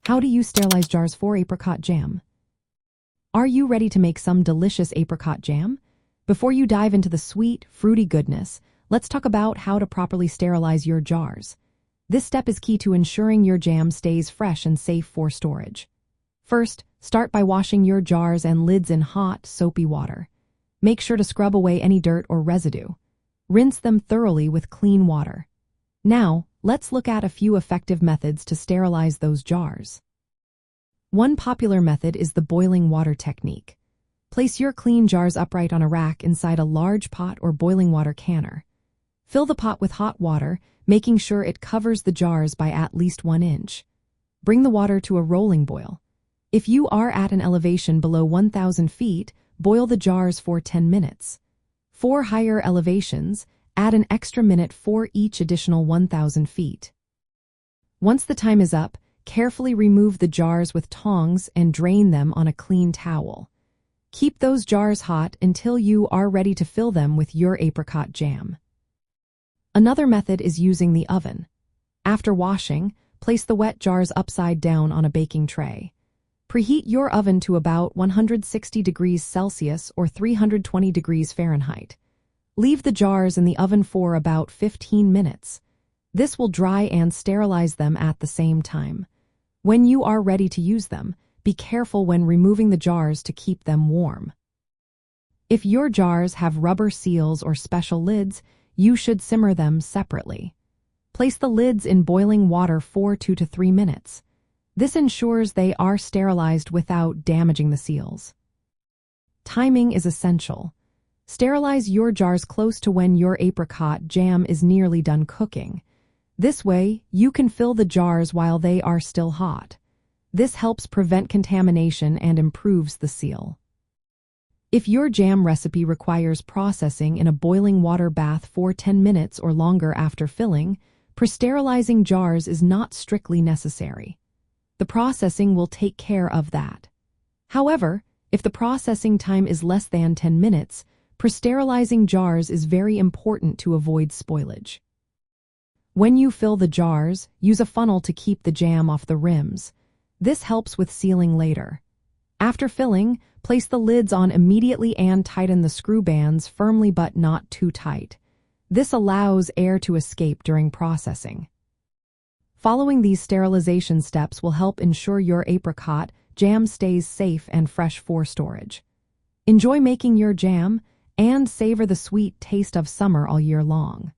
How to use sterilize jars for apricot jam. Are you ready to make some delicious apricot jam? Before you dive into the sweet, fruity goodness, let's talk about how to properly sterilize your jars. This step is key to ensuring your jam stays fresh and safe for storage. First, start by washing your jars and lids in hot, soapy water. Make sure to scrub away any dirt or residue. Rinse them thoroughly with clean water. Now, let's look at a few effective methods to sterilize those jars. One popular method is the boiling water technique. Place your clean jars upright on a rack inside a large pot or boiling water canner. Fill the pot with hot water, making sure it covers the jars by at least 1 inch. Bring the water to a rolling boil. If you are at an elevation below 1,000 feet, boil the jars for 10 minutes. For higher elevations, add an extra minute for each additional 1,000 feet. Once the time is up, carefully remove the jars with tongs and drain them on a clean towel. Keep those jars hot until you are ready to fill them with your apricot jam. Another method is using the oven. After washing, place the wet jars upside down on a baking tray. Preheat your oven to about 160 degrees Celsius or 320 degrees Fahrenheit. Leave the jars in the oven for about 15 minutes. This will dry and sterilize them at the same time. When you are ready to use them, be careful when removing the jars to keep them warm. If your jars have rubber seals or special lids, you should simmer them separately. Place the lids in boiling water for 2 to 3 minutes. This ensures they are sterilized without damaging the seals. Timing is essential. Sterilize your jars close to when your apricot jam is nearly done cooking. This way, you can fill the jars while they are still hot. This helps prevent contamination and improves the seal. If your jam recipe requires processing in a boiling water bath for 10 minutes or longer after filling, pre-sterilizing jars is not strictly necessary. The processing will take care of that. However, if the processing time is less than 10 minutes, pre-sterilizing jars is very important to avoid spoilage. When you fill the jars, use a funnel to keep the jam off the rims. This helps with sealing later. After filling, place the lids on immediately and tighten the screw bands firmly but not too tight. This allows air to escape during processing. Following these sterilization steps will help ensure your apricot jam stays safe and fresh for storage. Enjoy making your jam and savor the sweet taste of summer all year long.